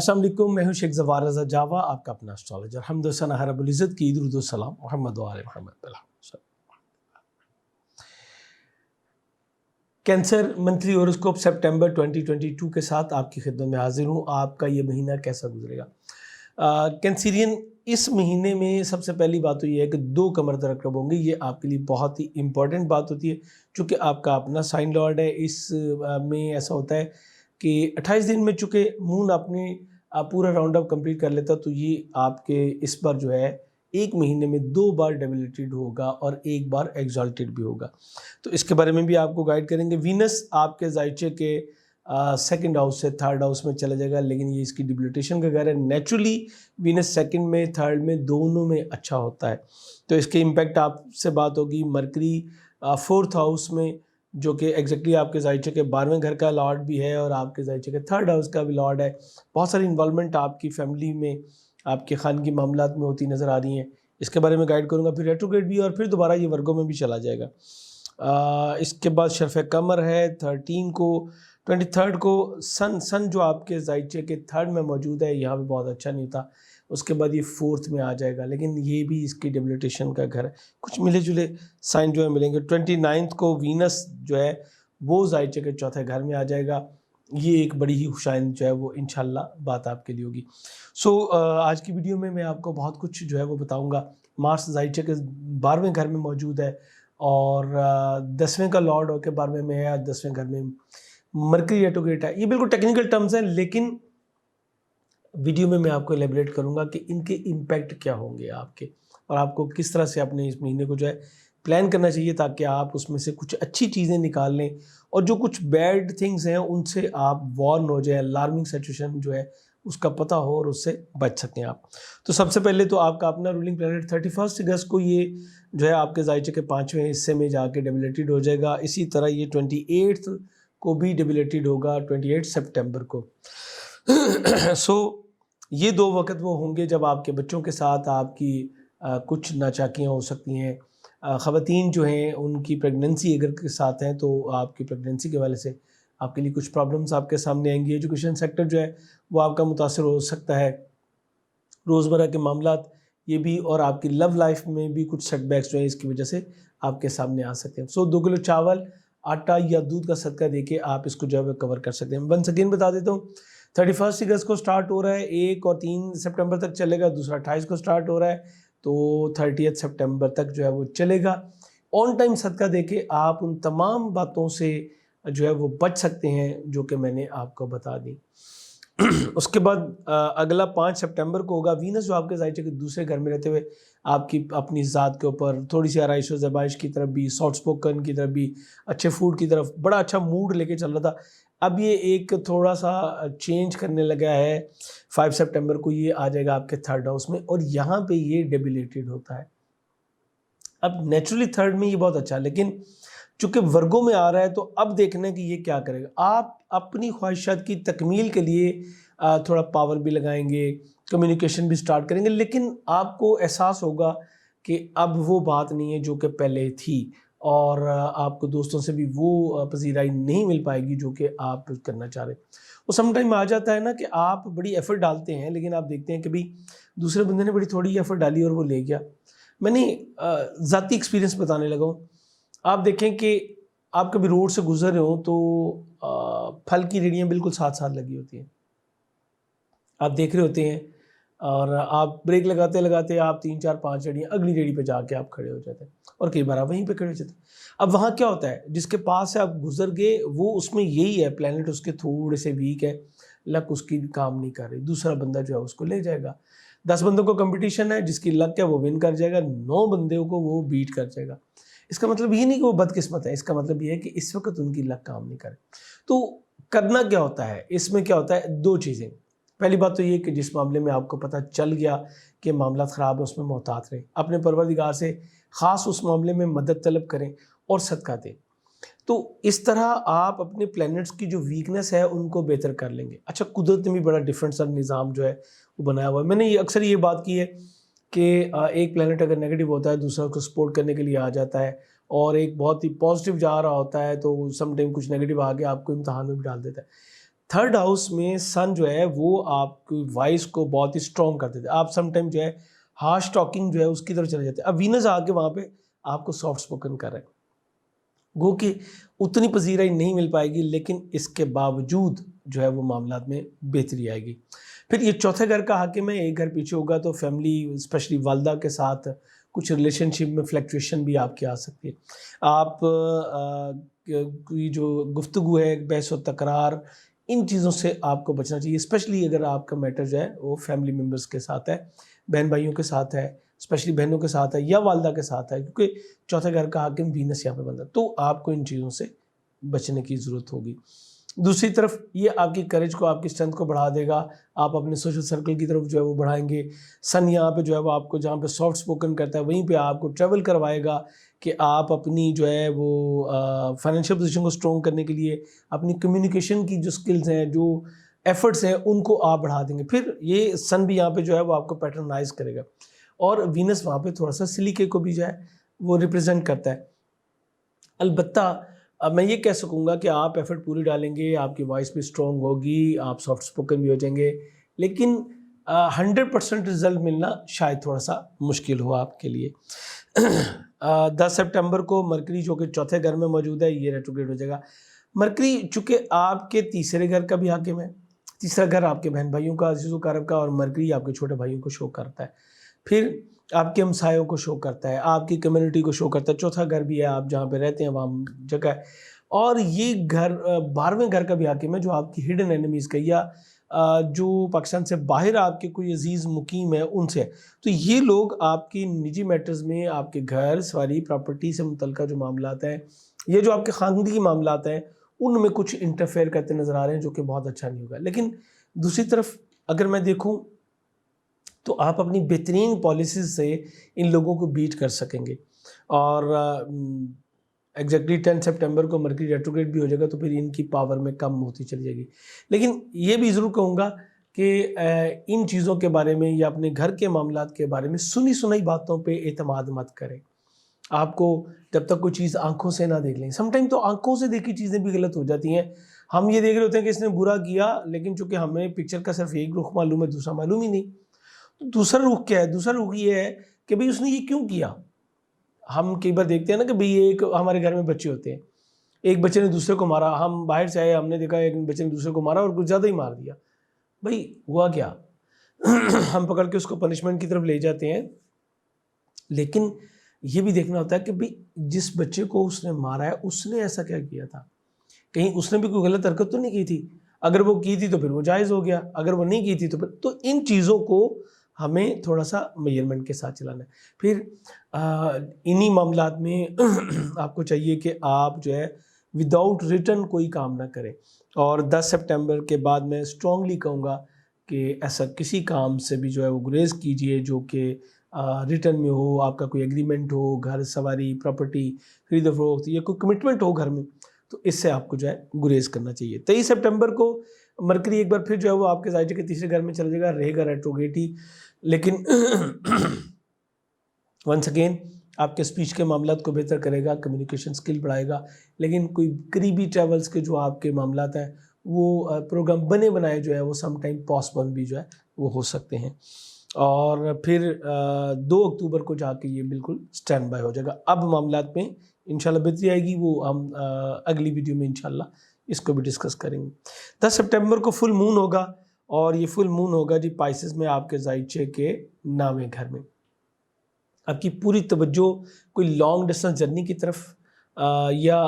अस्सलाम वालेकुम, मैं हूं शेख ज़फ़ार रज़ा जावा, आपका अपना एस्ट्रोलॉजर। हम्द व सना है रब्बुल इज़्ज़त की, दुरूद व सलाम मोहम्मद व आले मोहम्मद। कैंसर मंथली हॉरोस्कोप सितंबर 2022 के साथ आपकी खिदमत में हाजिर हूँ। आपका ये महीना कैसा गुजरेगा? कैंसरियन, इस महीने में सबसे पहली बात तो ये है कि 2 कमर तरक्कब होंगे। ये आपके लिए बहुत ही इंपॉर्टेंट बात होती है, चूँकि आपका अपना साइन लॉर्ड है। इस में ऐसा होता है कि 28 दिन में चूँकि मून अपने पूरा राउंड अप कंप्लीट कर लेता, तो ये आपके इस बार जो है 1 महीने में 2 बार डेबिलिटेड होगा और 1 बार एग्जॉल्टेड भी होगा। तो इसके बारे में भी आपको गाइड करेंगे। वीनस आपके ज़ायचे के सेकंड हाउस से थर्ड हाउस में चला जाएगा, लेकिन ये इसकी डिबिलिटेशन का घर है। नेचुरली वीनस सेकंड में, थर्ड में, दोनों में अच्छा होता है, तो इसके इम्पैक्ट आपसे बात होगी। मरकरी फोर्थ हाउस में, जो कि एग्जैक्टली आपके ज़ायचे के 12वें घर का लॉर्ड भी है और आपके ज़ायचे के थर्ड हाउस का भी लॉर्ड है। बहुत सारी इन्वॉल्वमेंट आपकी फैमिली में, आपके खानगी मामलात में होती नज़र आ रही हैं। इसके बारे में गाइड करूँगा। फिर रेट्रोग्रेड भी, और फिर दोबारा ये वर्गों में भी चला जाएगा। इसके बाद शरफ़ कमर है 13 को, 23 को सन जो आपके ज़ायचे के थर्ड में मौजूद है, यहाँ भी बहुत अच्छा नहीं था। उसके बाद ये फोर्थ में आ जाएगा, लेकिन ये भी इसकी डेबिलिटेशन का घर है। कुछ मिले जुले साइन जो है मिलेंगे। 29 को वीनस जो है वो ज़ायचे के चौथे घर में आ जाएगा। ये एक बड़ी ही खुशाइन जो है वो इंशाल्लाह बात आपके लिए होगी। आज की वीडियो में मैं आपको बहुत कुछ जो है वो बताऊंगा। मार्स ज़ायचे के 12वें घर में मौजूद है और 10वें का लॉर्ड होकर 12वें में है, 10वें घर में मरकरी रेट्रोग्रेड है। ये बिल्कुल टेक्निकल टर्म्स हैं, लेकिन वीडियो में मैं आपको एलेबरेट करूंगा कि इनके इम्पैक्ट क्या होंगे आपके, और आपको किस तरह से अपने इस महीने को जो है प्लान करना चाहिए, ताकि आप उसमें से कुछ अच्छी चीज़ें निकाल लें और जो कुछ बैड थिंग्स हैं उनसे आप वॉर्न हो जाए, अलार्मिंग सिचुएशन जो है उसका पता हो और उससे बच सकें आप। तो सबसे पहले तो आपका अपना रूलिंग प्लैनेट 31 अगस्त को ये जो है आपके ज़ायचे के 5वें हिस्से में जाके डेबिलिटेड हो जाएगा। इसी तरह ये 28 को भी डेबिलिटेड होगा, 28 सितंबर को। ये 2 वक्त वो होंगे जब आपके बच्चों के साथ आपकी कुछ नाचाकियाँ हो सकती हैं। ख़वातीन जो हैं उनकी प्रेगनेंसी अगर के साथ हैं, तो आपकी प्रेगनेंसी के वाले से आपके लिए कुछ प्रॉब्लम्स आपके सामने आएंगी। एजुकेशन सेक्टर जो है वो आपका मुतासर हो सकता है। रोज़मर्रा के मामलात ये भी, और आपकी लव लाइफ में भी कुछ सेटबैक्स जो है इसकी वजह से आपके सामने आ सकते हैं। 2 किलो चावल, आटा या दूध का सदका देके आप इसको जो है कवर कर सकते हैं। वंस अगेन बता देता हूँ, 31 अगस्त को स्टार्ट हो रहा है, 1 और 3 सितंबर तक चलेगा। दूसरा 28 को स्टार्ट हो रहा है, तो 30 सितंबर तक जो है वो चलेगा। ऑन टाइम सदका देके आप उन तमाम बातों से जो है वो बच सकते हैं जो कि मैंने आपको बता दी। उसके बाद अगला 5 सितंबर को होगा। वीनस जो आपके ज़ायचे के दूसरे घर में रहते हुए आपकी अपनी ज़ात के ऊपर थोड़ी सी आराइश व ज़बाइश की तरफ भी, सॉफ्ट स्पोकन की तरफ भी, अच्छे फूड की तरफ बड़ा अच्छा मूड लेके चल रहा था। अब ये एक थोड़ा सा चेंज करने लगा है। 5 सितंबर को ये आ जाएगा आपके थर्ड हाउस में, और यहाँ पे ये डेबिलिटेड होता है। अब नेचुरली थर्ड में ये बहुत अच्छा है, लेकिन चूँकि वर्गों में आ रहा है, तो अब देखना है कि ये क्या करेगा। आप अपनी ख्वाहिशात की तकमील के लिए थोड़ा पावर भी लगाएंगे, कम्युनिकेशन भी स्टार्ट करेंगे, लेकिन आपको एहसास होगा कि अब वो बात नहीं है जो कि पहले थी, और आपको दोस्तों से भी वो पजीराई नहीं मिल पाएगी जो कि आप करना चाह रहे। वो सम टाइम आ जाता है ना कि आप बड़ी एफर्ट डालते हैं, लेकिन आप देखते हैं कि भाई दूसरे बंदे ने बड़ी थोड़ी एफर्ट डाली और वो ले गया। मैंने ज़ाती एक्सपीरियंस बताने लगा हूँ। आप देखें कि आप कभी रोड से गुजर रहे हो तो फल की रेहड़ियाँ बिल्कुल साथ साथ लगी होती हैं, आप देख रहे होते हैं, और आप ब्रेक लगाते लगाते आप 3 4 5 रेहड़ियाँ अगली रेहड़ी पे जाके आप खड़े हो जाते हैं, और कई बार आप वहीं पे खड़े हो जाते हैं। अब वहाँ क्या होता है, जिसके पास से आप गुजर गए वो, उसमें यही है, प्लैनेट उसके थोड़े से वीक है, लक उसकी काम नहीं कर रही, दूसरा बंदा जो है उसको ले जाएगा। 10 बंदों को कंपटीशन है, जिसकी लक है वो विन कर जाएगा, 9 बंदों को वो बीट कर जाएगा। इसका मतलब ये नहीं कि वो बदकिस्मत है, इसका मतलब ये है कि इस वक्त उनकी लक काम नहीं करे। तो करना क्या होता है इसमें, क्या होता है, 2 चीज़ें। पहली बात तो ये कि जिस मामले में आपको पता चल गया कि मामला ख़राब है, उसमें मोहतात रहें, अपने परवरदिगार से ख़ास उस मामले में मदद तलब करें और सदका दें। तो इस तरह आप अपने प्लैनेट्स की जो वीकनेस है उनको बेहतर कर लेंगे। अच्छा, कुदरत ने भी बड़ा डिफरेंट सा निज़ाम जो है वो बनाया हुआ है। मैंने अक्सर ये बात की है कि एक प्लैनेट अगर नेगेटिव होता है, दूसरा उसको सपोर्ट करने के लिए आ जाता है, और एक बहुत ही पॉजिटिव जा रहा होता है तो सम टाइम कुछ नेगेटिव आके आपको इम्तहान में भी डाल देता है। 3rd ہاؤس میں سن جو ہے وہ آپ کی وائس کو بہت ہی اسٹرانگ کر دیتے ہیں. آپ سم ٹائم جو ہے ہارش ٹاکنگ جو ہے اس کی طرف چلے جاتے ہیں. اب وینس آ کے وہاں پہ آپ کو سافٹ اسپوکن کر رہے ہیں، گو کہ اتنی پذیرائی نہیں مل پائے گی، لیکن اس کے باوجود جو ہے وہ معاملات میں بہتری آئے گی. پھر یہ چوتھے گھر کا حاکم ہے، ایک گھر پیچھے ہوگا، تو فیملی اسپیشلی والدہ کے ساتھ کچھ ریلیشن شپ میں فلیکچویشن بھی آپ کی آ سکتی ہے. آپ کی جو گفتگو ہے، بحث و تکرار، ان چیزوں سے آپ کو بچنا چاہیے، اسپیشلی اگر آپ کا میٹر جو ہے وہ فیملی ممبرس کے ساتھ ہے، بہن بھائیوں کے ساتھ ہے، اسپیشلی بہنوں کے ساتھ ہے یا والدہ کے ساتھ ہے، کیونکہ چوتھے گھر کا حاکم وینس یہاں پہ بنتا ہے. تو آپ کو ان چیزوں سے بچنے کی ضرورت ہوگی. دوسری طرف یہ آپ کی کریج کو، آپ کی اسٹرینتھ کو بڑھا دے گا. آپ اپنے سوشل سرکل کی طرف جو ہے وہ بڑھائیں گے. سن یہاں پہ جو ہے وہ آپ کو جہاں پہ سافٹ اسپوکن کرتا ہے وہیں پہ آپ کو ٹریول کروائے گا کہ آپ اپنی جو ہے وہ فائنینشیل پوزیشن کو اسٹرانگ کرنے کے لیے اپنی کمیونیکیشن کی جو سکلز ہیں، جو ایفرٹس ہیں، ان کو آپ بڑھا دیں گے. پھر یہ سن بھی یہاں پہ جو ہے وہ آپ کو پیٹرنائز کرے گا، اور وینس وہاں پہ تھوڑا سا سلیقے کو بھی جو ہے وہ ریپرزینٹ کرتا ہے. البتہ اب میں یہ کہہ سکوں گا کہ آپ ایفرٹ پوری ڈالیں گے، آپ کی وائس بھی اسٹرانگ ہوگی، آپ سافٹ اسپوکن بھی ہو جائیں گے، لیکن 100% رزلٹ ملنا شاید تھوڑا سا مشکل ہوا آپ کے لیے. 10 سپٹمبر کو مرکری جو کہ چوتھے گھر میں موجود ہے، یہ ریٹروگریڈ ہو جائے گا. مرکری چونکہ آپ کے تیسرے گھر کا بھی حاکم ہے، تیسرا گھر آپ کے بہن بھائیوں کا، عزیز و اقارب کا، اور مرکری آپ کے چھوٹے بھائیوں کو شو کرتا ہے، پھر آپ کے ہمسایوں کو شو کرتا ہے، آپ کی کمیونٹی کو شو کرتا ہے. چوتھا گھر بھی ہے، آپ جہاں پہ رہتے ہیں وہاں جگہ ہے. اور یہ گھر 12ویں گھر کا بھی حاکم ہے، جو آپ کی ہڈن اینیمیز کا یا جو پاکستان سے باہر آپ کے کوئی عزیز مقیم ہے ان سے. تو یہ لوگ آپ کی نجی میٹرز میں، آپ کے گھر سواری پراپرٹی سے متعلقہ جو معاملات ہیں، یہ جو آپ کے خاندگی معاملات ہیں، ان میں کچھ انٹرفیئر کرتے نظر آ رہے ہیں، جو کہ بہت اچھا نہیں ہوگا. لیکن دوسری طرف اگر میں دیکھوں تو آپ اپنی بہترین پالیسیز سے ان لوگوں کو بیٹ کر سکیں گے. اور ایگزیکٹلی 10 سپٹمبر کو مرکری ریٹروگریڈ بھی ہو جائے گا، تو پھر ان کی پاور میں کم ہوتی چلی جائے گی. لیکن یہ بھی ضرور کہوں گا کہ ان چیزوں کے بارے میں یا اپنے گھر کے معاملات کے بارے میں سنی سنائی باتوں پہ اعتماد مت کریں. آپ کو جب تک کوئی چیز آنکھوں سے نہ دیکھ لیں، سم ٹائم تو آنکھوں سے دیکھی چیزیں بھی غلط ہو جاتی ہیں. ہم یہ دیکھ رہے ہوتے ہیں کہ اس نے برا کیا، لیکن چونکہ ہمیں پکچر کا صرف ایک رخ معلوم ہے، دوسرا معلوم ہی نہیں. دوسرا رخ کیا ہے؟ دوسرا رخ یہ ہے کہ بھئی اس نے یہ کیوں کیا. ہم کئی بار دیکھتے ہیں نا کہ بھئی ایک ہمارے گھر میں بچے ہوتے ہیں، ایک بچے نے دوسرے کو مارا، ہم باہر سے آئے، ہم نے دیکھا ایک بچے نے دوسرے کو مارا اور کچھ زیادہ ہی مار دیا. بھئی ہوا کیا؟ ہم پکڑ کے اس کو پنشمنٹ کی طرف لے جاتے ہیں. لیکن یہ بھی دیکھنا ہوتا ہے کہ بھئی جس بچے کو اس نے مارا ہے، اس نے ایسا کیا کیا تھا؟ کہیں اس نے بھی کوئی غلط حرکت تو نہیں کی تھی؟ اگر وہ کی تھی تو پھر وہ جائز ہو گیا، اگر وہ نہیں کی تھی تو پھر تو ان چیزوں کو ہمیں تھوڑا سا میجرمنٹ کے ساتھ چلانا ہے. پھر انہی معاملات میں آپ کو چاہیے کہ آپ جو ہے وداؤٹ ریٹن کوئی کام نہ کریں. اور 10 سپٹمبر کے بعد میں اسٹرانگلی کہوں گا کہ ایسا کسی کام سے بھی جو ہے وہ گریز کیجئے جو کہ ریٹن میں ہو، آپ کا کوئی ایگریمنٹ ہو، گھر سواری پراپرٹی خرید و فروخت یا کوئی کمٹمنٹ ہو گھر میں، تو اس سے آپ کو جو ہے گریز کرنا چاہیے. 23 سپٹمبر کو مرکری ایک بار پھر جو ہے وہ آپ کے ذائچے کے تیسرے گھر میں چلا جائے گا، رہے گا ریٹروگریڈ ہی، لیکن ونس اگین آپ کے اسپیچ کے معاملات کو بہتر کرے گا، کمیونیکیشن سکل بڑھائے گا. لیکن کوئی قریبی ٹریولز کے جو آپ کے معاملات ہیں، وہ پروگرام بنے بنائے جو ہے وہ سم ٹائم پاسبل بھی جو ہے وہ ہو سکتے ہیں. اور پھر 2 اکتوبر کو جا کے یہ بالکل سٹینڈ بائی ہو جائے گا. اب معاملات میں انشاءاللہ بہتری آئے گی، وہ ہم اگلی ویڈیو میں انشاءاللہ اس کو بھی ڈسکس کریں گے. 10 سپٹمبر کو فل مون ہوگا، اور یہ فل مون ہوگا جی پائسز میں، آپ کے ذائچے کے 9ویں گھر میں. آپ کی پوری توجہ کوئی لانگ ڈسٹنس جرنی کی طرف یا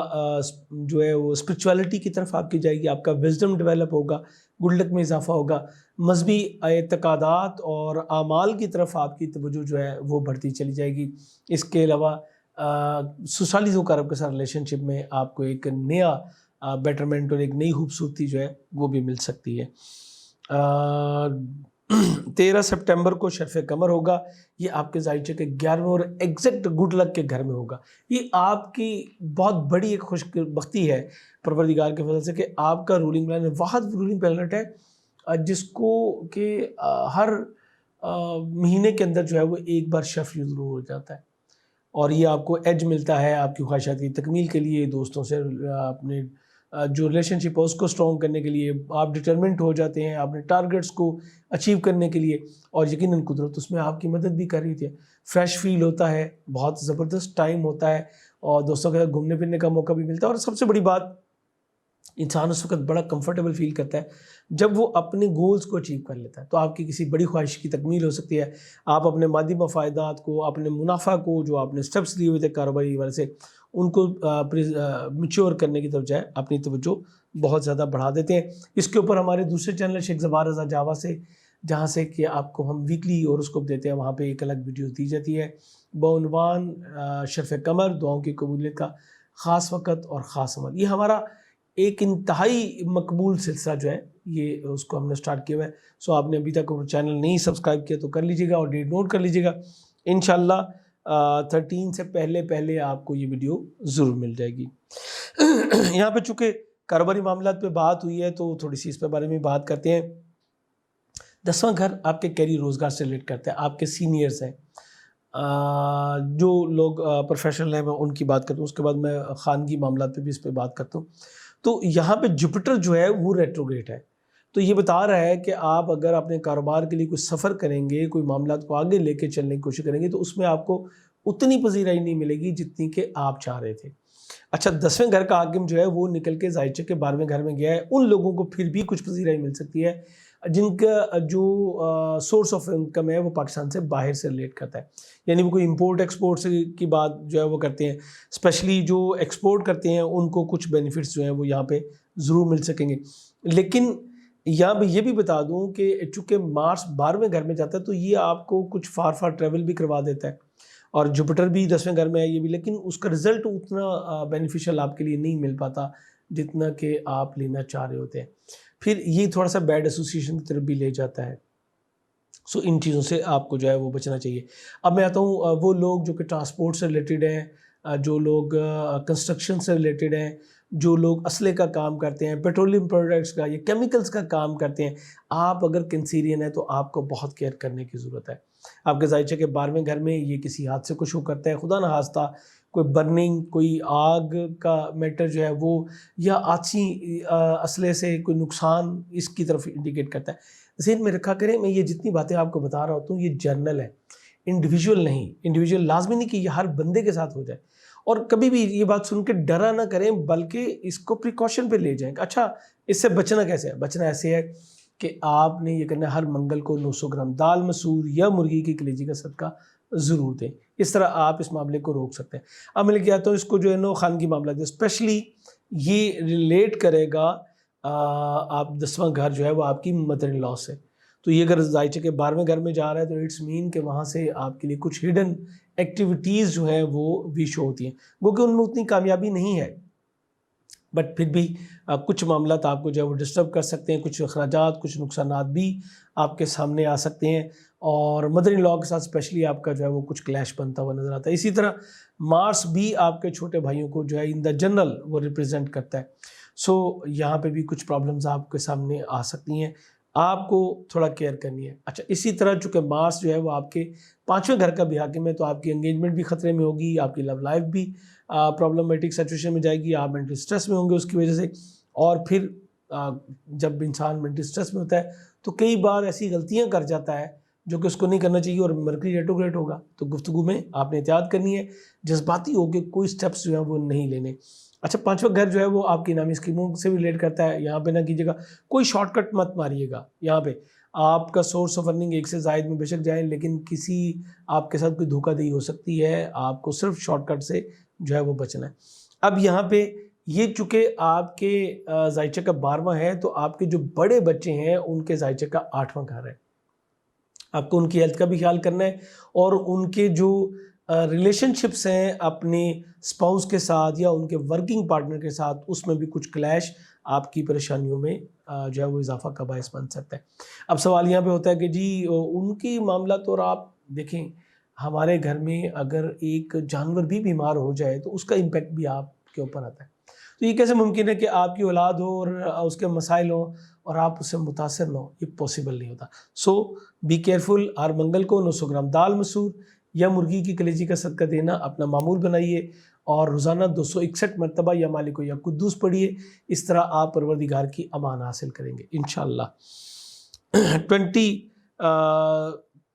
جو ہے وہ اسپرچویلٹی کی طرف آپ کی جائے گی. آپ کا وزڈم ڈیولپ ہوگا، گڈ لک میں اضافہ ہوگا، مذہبی اعتقادات اور اعمال کی طرف آپ کی توجہ جو ہے وہ بڑھتی چلی جائے گی. اس کے علاوہ سسرالی وقارب کے ساتھ ریلیشن شپ میں آپ کو ایک نیا بیٹرمنٹ اور ایک نئی خوبصورتی جو ہے وہ بھی مل سکتی ہے. 13 سپٹمبر کو شرف قمر ہوگا، یہ آپ کے ذائچے کے 11ویں اور ایگزیکٹ گڈ لک کے گھر میں ہوگا. یہ آپ کی بہت بڑی ایک خوش بختی ہے پروردگار کے فضل سے کہ آپ کا رولنگ پلانٹ واحد رولنگ پلانٹ ہے جس کو کہ ہر مہینے کے اندر جو ہے وہ ایک بار شفٹ ضرور ہو جاتا ہے. اور یہ آپ کو ایج ملتا ہے آپ کی خواہشات کی تکمیل کے لیے، دوستوں سے اپنے जो रिलेशनशिप है उसको स्ट्रॉन्ग करने के लिए आप डिटरमिनेंट हो जाते हैं अपने टारगेट्स को अचीव करने के लिए, और यकीनन कुदरत उसमें आपकी मदद भी कर रही थी। फ्रेश फील होता है, बहुत ज़बरदस्त टाइम होता है, और दोस्तों के साथ घूमने फिरने का मौका भी मिलता है। और सबसे बड़ी बात, इंसान उस वक्त बड़ा कंफर्टेबल फील करता है जब वो अपने गोल्स को अचीव कर लेता है। तो आपकी किसी बड़ी ख्वाहिश की तकमील हो सकती है, आप अपने मादी मफायदात को, अपने मुनाफा को, जो आपने स्टेप्स लिए हुए थे कारोबारी वाले से, उनको मैच्योर करने की तरफ जाए अपनी तवज्जो बहुत ज़्यादा बढ़ा देते हैं। इसके ऊपर हमारे दूसरे चैनल शेख ज़बार रज़ा जावा से, जहाँ से कि आपको हम वीकली हॉरोस्कोप देते हैं, वहाँ पे एक अलग वीडियो दी जाती है बउनवान शर्फ़ कमर, दुआओं की कबूलियत का ख़ास वक़्त और ख़ास अमल। ये हमारा एक इंतहाई मकबूल सिलसिला जो है, ये उसको हमने स्टार्ट किया हुआ है। सो आपने अभी तक वो चैनल नहीं सब्सक्राइब किया तो कर लीजिएगा और डेट नोट कर लीजिएगा। इंशाल्लाह 13 से पहले आपको ये वीडियो ज़रूर मिल जाएगी। यहाँ पे चूँकि कारोबारी मामलात पे बात हुई है तो थोड़ी सी इस पे बारे में बात करते हैं। 10वां घर आपके कैरियर रोज़गार से रिलेट करता है, आपके सीनियर्स हैं, जो लोग प्रोफेशनल हैं मैं उनकी बात करता हूँ, उसके बाद मैं ख़ानगी मामलात पे भी इस पे बात करता हूँ। तो यहाँ पे जुपिटर जो है वो रेट्रोग्रेड है, तो ये बता रहा है कि आप अगर अपने कारोबार के लिए कुछ सफ़र करेंगे, कोई मामलात को आगे लेके चलने की कोशिश करेंगे, तो उसमें आपको उतनी पजीराई नहीं मिलेगी जितनी कि आप चाह रहे थे। अच्छा, 10वें घर का हाकिम जो है वो निकल के ज़ायचे के 12वें घर में गया है। उन लोगों को फिर भी कुछ पजीराई मिल सकती है जिनका जो सोर्स ऑफ इनकम है वो पाकिस्तान से बाहर से रिलेट करता है, यानी वो कोई इंपोर्ट एक्सपोर्ट से की बात जो है वो करते हैं। स्पेशली जो एक्सपोर्ट करते हैं उनको कुछ बेनिफिट्स जो हैं वो यहाँ पे ज़रूर मिल सकेंगे। लेकिन यहाँ पे ये भी बता दूँ कि चूँकि मार्स 12वें घर में जाता है तो ये आपको कुछ फार ट्रैवल भी करवा देता है, और जुपिटर भी 10वें घर में है ये भी, लेकिन उसका रिज़ल्ट उतना बेनिफिशियल आपके लिए नहीं मिल पाता जितना कि आप लेना चाह रहे होते हैं। फिर ये थोड़ा सा बैड एसोसिएशन की तरफ भी ले जाता है। सो इन चीज़ों से आपको जो है वो बचना चाहिए। अब मैं आता हूँ वो लोग जो कि ट्रांसपोर्ट से रिलेटेड हैं, जो लोग कंस्ट्रक्शन से रिलेटेड हैं, जो लोग असले का काम करते हैं, पेट्रोलियम प्रोडक्ट्स का या केमिकल्स का काम करते हैं, आप अगर कैंसीरियन है तो आपको बहुत केयर करने की ज़रूरत है। आपके ज़ायचे के 12वें घर में ये किसी हादसे को शो करता है, खुदा न खास्ता कोई बर्निंग, कोई आग का मैटर जो है वो, या आछी असले से कोई नुकसान, इसकी तरफ इंडिकेट करता है। ज़हन में रखा करें, मैं ये जितनी बातें आपको बता रहा होता हूँ ये जर्नल है, इंडिविजुअल नहीं। इंडिविजुअल लाजमी नहीं कि ये हर बंदे के साथ हो जाए, और कभी भी ये बात सुन के डरा ना करें, बल्कि इसको प्रिकॉशन पे ले जाएं। अच्छा, इससे बचना कैसे है? बचना ऐसे है कि आपने ये करना है, हर मंगल को 900 ग्राम दाल मसूर या मुर्गी की कलेजी का सदका ज़रूर दें। इस तरह आप इस मामले को रोक सकते हैं। अब मैं लेके आता हूँ इसको जो है नो खानगी मामला है, स्पेशली ये रिलेट करेगा आप 10वां घर जो है वो आपकी मदर इन लॉ से। तो ये अगर ज़ायचे के 12वें घर में जा रहा है तो इट्स मीन कि वहाँ से आपके लिए कुछ हिडन एक्टिविटीज़ जो हैं वो भी शो होती हैं, क्योंकि उनमें उतनी कामयाबी नहीं है, बट फिर भी कुछ मामला आपको जो है वो डिस्टर्ब कर सकते हैं, कुछ अखराजात, कुछ नुकसानात भी आपके सामने आ सकते हैं, और मदर इन लॉ के साथ स्पेशली आपका जो है वो कुछ क्लैश बनता हुआ नज़र आता है। इसी तरह मार्स भी आपके छोटे भाइयों को जो है इन द जनरल वो रिप्रेजेंट करता है। सो यहाँ पे भी कुछ प्रॉब्लम्स आपके सामने आ सकती हैं, आपको थोड़ा केयर करनी है। अच्छा, इसी तरह चूँकि मार्स जो है वो आपके 5वें घर का भी हाकिम है, तो आपकी एंगेजमेंट भी ख़तरे में होगी, आपकी लव लाइफ भी प्रॉब्लमेटिक सिचुएशन में जाएगी, आप मेंटल स्ट्रेस में होंगे उसकी वजह से। और फिर जब इंसान मेंटल स्ट्रेस में होता है तो कई बार ऐसी गलतियाँ कर जाता है जो कि उसको नहीं करना चाहिए, और मरकरी रेट्रोग्रेड होगा तो गुफ्तगू में आपने एहतियात करनी है, जज्बाती होकर कोई स्टेप्स जो है वो नहीं लेने। अच्छा, 5वां घर जो है वो आपकी इनामी स्कीमों से भी रिलेट करता है। यहाँ पे ना कीजिएगा, कोई शॉर्टकट मत मारिएगा। यहाँ पे आपका सोर्स ऑफ अर्निंग एक से ज़ायद में बेशक जाए, लेकिन किसी आपके साथ कोई धोखाधड़ी हो सकती है, आपको सिर्फ शॉर्टकट से जो है वो बचना है। अब यहाँ पे ये चूँकि आपके ज़ायचे का 12वां है, तो आपके जो बड़े बच्चे हैं उनके ज़ायचे का 8वां घर है। आपको उनकी हेल्थ का भी ख्याल करना है, और उनके जो रिलेशनशिप्स हैं अपने स्पाउस के साथ या उनके वर्किंग पार्टनर के साथ, उसमें भी कुछ क्लैश आपकी परेशानियों में जो है वो इजाफा का बायस बन सकता है। अब सवाल यहाँ पे होता है कि जी उनकी मामला तो, और आप देखें हमारे घर में अगर एक जानवर भी बीमार हो जाए तो उसका इम्पेक्ट भी आपके ऊपर आता है। तो ये कैसे मुमकिन है कि आपकी औलाद हो और उसके मसाइल हो और आप उससे मुतासर ना हो? ये पॉसिबल नहीं होता। सो बी केयरफुल। हर मंगल को 900 ग्राम दाल मसूर یا مرغی کی کلیجی کا صدقہ دینا اپنا معمول بنائیے اور روزانہ 261 مرتبہ یا مالک یا قدوس پڑھیے. اس طرح آپ پروردگار کی امان حاصل کریں گے انشاءاللہ.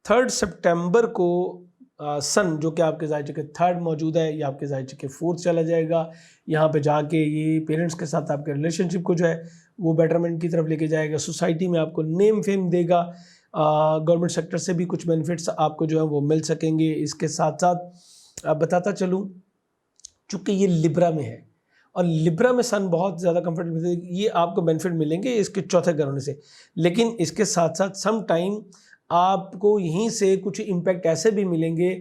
23 سپٹمبر کو سن جو کہ آپ کے ظاہر کے 3rd موجود ہے، یہ آپ کے ظاہر کے 4th چلا جائے گا. یہاں پہ جا کے یہ پیرنٹس کے ساتھ آپ کے ریلیشن شپ کو جو ہے وہ بیٹرمنٹ کی طرف لے کے جائے گا. سوسائٹی میں آپ کو نیم فیم دے گا. گورنمنٹ سیکٹر سے بھی کچھ بینیفٹس آپ کو جو ہے وہ مل سکیں گے. اس کے ساتھ ساتھ بتاتا چلوں، چونکہ یہ لبرا میں ہے اور لبرا میں سن بہت زیادہ کمفرٹیبل ہے، یہ آپ کو بینیفٹ ملیں گے اس کے چوتھے گھر ہونے سے. لیکن اس کے ساتھ ساتھ سم ٹائم آپ کو یہیں سے کچھ امپیکٹ ایسے بھی ملیں گے،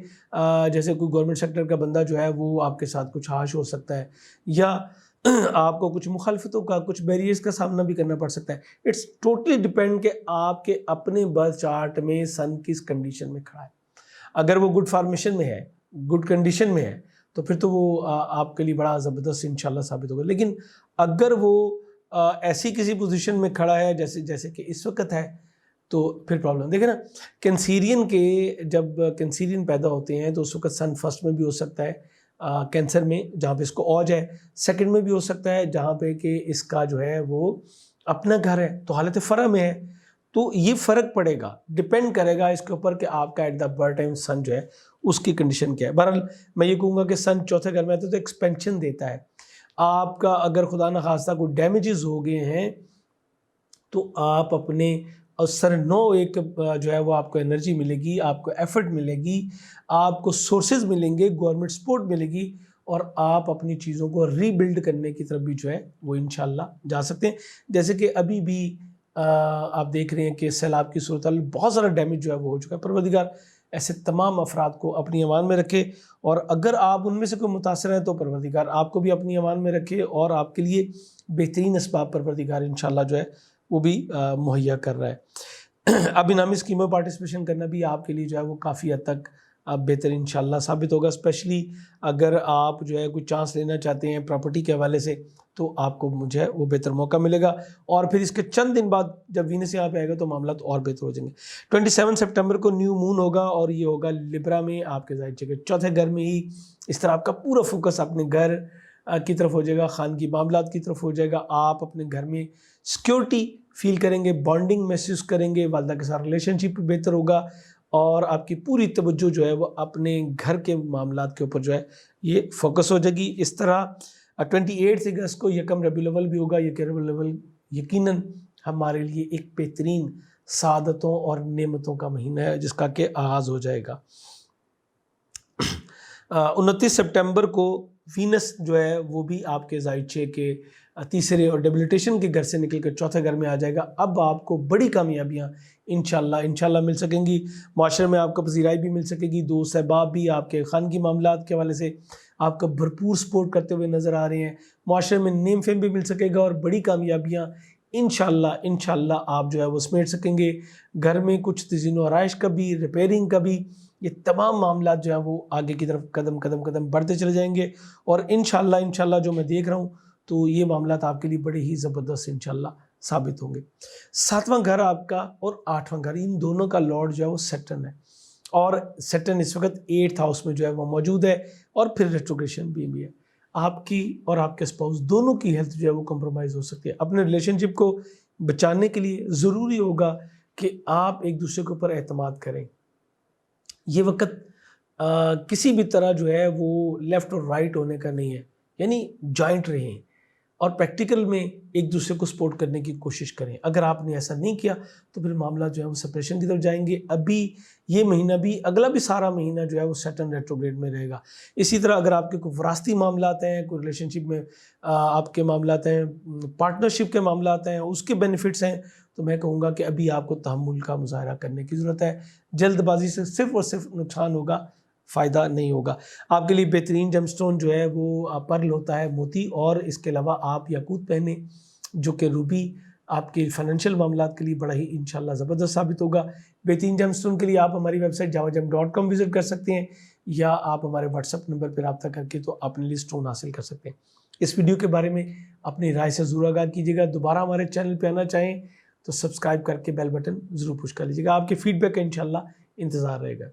جیسے کوئی گورنمنٹ سیکٹر کا بندہ جو ہے وہ آپ کے ساتھ کچھ حاش ہو سکتا ہے، یا آپ کو کچھ مخالفتوں کا، کچھ بیریئرز کا سامنا بھی کرنا پڑ سکتا ہے. اٹس ٹوٹلی ڈیپینڈ کہ آپ کے اپنے برتھ چارٹ میں سن کس کنڈیشن میں کھڑا ہے. اگر وہ گڈ فارمیشن میں ہے، گڈ کنڈیشن میں ہے، تو پھر تو وہ آپ کے لیے بڑا زبردست انشاءاللہ ثابت ہوگا. لیکن اگر وہ ایسی کسی پوزیشن میں کھڑا ہے جیسے کہ اس وقت ہے، تو پھر پرابلم. دیکھیں نا، کینسیرین کے جب کینسیرین پیدا ہوتے ہیں تو اس وقت سن فرسٹ میں بھی ہو سکتا ہے کینسر میں، جہاں پہ اس کو اوج ہے. سیکنڈ میں بھی ہو سکتا ہے جہاں پہ کہ اس کا جو ہے وہ اپنا گھر ہے، تو حالت فرح میں ہے. تو یہ فرق پڑے گا، ڈیپینڈ کرے گا اس کے اوپر کہ آپ کا ایٹ دا برتھ ٹائم سن جو ہے اس کی کنڈیشن کیا ہے. بہرحال میں یہ کہوں گا کہ سن چوتھے گھر میں آتا ہے تو ایکسپینشن دیتا ہے. آپ کا اگر خدا نخواستہ کوئی ڈیمیجز ہو گئے ہیں تو آپ اپنے سر نو ایک جو ہے وہ آپ کو انرجی ملے گی، آپ کو ایفرٹ ملے گی، آپ کو سورسز ملیں گے، گورنمنٹ سپورٹ ملے گی، اور آپ اپنی چیزوں کو ری بلڈ کرنے کی طرف بھی جو ہے وہ انشاءاللہ جا سکتے ہیں. جیسے کہ ابھی بھی آپ دیکھ رہے ہیں کہ سیلاب کی صورتحال بہت سارا ڈیمیج جو ہے وہ ہو چکا ہے. پروردگار ایسے تمام افراد کو اپنی امان میں رکھے، اور اگر آپ ان میں سے کوئی متاثر ہیں تو پروردگار آپ کو بھی اپنی امان میں رکھے اور آپ کے لیے بہترین اسباب پروردگار انشاءاللہ جو ہے وہ بھی مہیا کر رہا ہے. اب انعامی اسکیموں میں پارٹیسپیشن کرنا بھی آپ کے لیے جو ہے وہ کافی حد تک بہتر انشاءاللہ ثابت ہوگا. اسپیشلی اگر آپ جو ہے کوئی چانس لینا چاہتے ہیں پراپرٹی کے حوالے سے تو آپ کو جو ہے وہ بہتر موقع ملے گا. اور پھر اس کے چند دن بعد جب وینس یہاں پہ آئے گا تو معاملات اور بہتر ہو جائیں گے. 27 سپٹمبر کو نیو مون ہوگا اور یہ ہوگا لبرا میں، آپ کے ظاہر کے چوتھے گھر میں ہی. اس طرح آپ کا پورا فوکس اپنے گھر کی طرف ہو جائے گا، خاندگی معاملات کی طرف ہو جائے گا. آپ اپنے گھر میں سیکیورٹی فیل کریں گے، بانڈنگ محسوس کریں گے، والدہ کے ساتھ ریلیشن شپ بہتر ہوگا، اور آپ کی پوری توجہ جو ہے وہ اپنے گھر کے معاملات کے اوپر جو ہے یہ فوکس ہو جائے گی. اس طرح 28 اگست کو یکم ربیع الاول بھی ہوگا. یہ ربیع الاول یقیناً ہمارے لیے ایک بہترین سعادتوں اور نعمتوں کا مہینہ ہے جس کا کہ آغاز ہو جائے گا. 29 سپٹمبر کو وینس جو ہے وہ بھی آپ کے زائچے کے تیسرے اور ڈیبلیٹیشن کے گھر سے نکل کر چوتھے گھر میں آ جائے گا. اب آپ کو بڑی کامیابیاں انشاءاللہ مل سکیں گی. معاشرے میں آپ کو پذیرائی بھی مل سکے گی، دوست احباب بھی آپ کے خانگی معاملات کے حوالے سے آپ کا بھرپور سپورٹ کرتے ہوئے نظر آ رہے ہیں. معاشرے میں نیم فیم بھی مل سکے گا اور بڑی کامیابیاں انشاءاللہ آپ جو ہے وہ سمیٹ سکیں گے. گھر میں کچھ تزئین و آرائش کا بھی، ریپیرنگ کا بھی، یہ تمام معاملات جو ہیں وہ آگے کی طرف قدم بڑھتے چلے جائیں گے. اور انشاءاللہ جو میں دیکھ رہا ہوں تو یہ معاملات آپ کے لیے بڑے ہی زبردست انشاءاللہ ثابت ہوں گے. 7واں گھر آپ کا اور 8واں گھر، ان دونوں کا لارڈ جو ہے وہ سیٹرن ہے، اور سیٹرن اس وقت 8th ہاؤس میں جو ہے وہ موجود ہے، اور پھر ریٹروگریشن بھی ہے. آپ کی اور آپ کے اسپاؤس دونوں کی ہیلتھ جو ہے وہ کمپرومائز ہو سکتی ہے. اپنے ریلیشن شپ کو بچانے کے لیے ضروری ہوگا کہ آپ ایک دوسرے کے اوپر اعتماد کریں. یہ وقت کسی بھی طرح جو ہے وہ لیفٹ اور رائٹ ہونے کا نہیں ہے، یعنی جوائنٹ رہیں اور پریکٹیکل میں ایک دوسرے کو سپورٹ کرنے کی کوشش کریں. اگر آپ نے ایسا نہیں کیا تو پھر معاملات جو ہے وہ سپریشن کی طرف جائیں گے. ابھی یہ مہینہ بھی، اگلا بھی سارا مہینہ جو ہے وہ سیٹرن ریٹروگریڈ میں رہے گا. اسی طرح اگر آپ کے کوئی وراثتی معاملات ہیں، کوئی ریلیشن شپ میں آپ کے معاملات ہیں، پارٹنرشپ کے معاملات ہیں، اس کے بینیفٹس ہیں، تو میں کہوں گا کہ ابھی آپ کو تحمل کا مظاہرہ کرنے کی ضرورت ہے. جلد بازی سے صرف اور صرف نقصان ہوگا، فائدہ نہیں ہوگا. آپ کے لیے بہترین جم سٹون جو ہے وہ پرل ہوتا ہے، موتی، اور اس کے علاوہ آپ یاقوت پہنیں جو کہ روبی آپ کے فائنینشیل معاملات کے لیے بڑا ہی انشاءاللہ زبردست ثابت ہوگا. بہترین جم سٹون کے لیے آپ ہماری ویب سائٹ javajam.com وزٹ کر سکتے ہیں، یا آپ ہمارے واٹس ایپ نمبر پر رابطہ کر کے تو اپنے لیے سٹون حاصل کر سکتے ہیں. اس ویڈیو کے بارے میں اپنی رائے سے ضرور آگاہ کیجیے گا. دوبارہ ہمارے چینل پہ آنا چاہیں تو سبسکرائب کر کے بیل بٹن ضرور پش کر لیجیے گا. آپ کے فیڈ بیک کا انشاءاللہ انتظار رہے گا.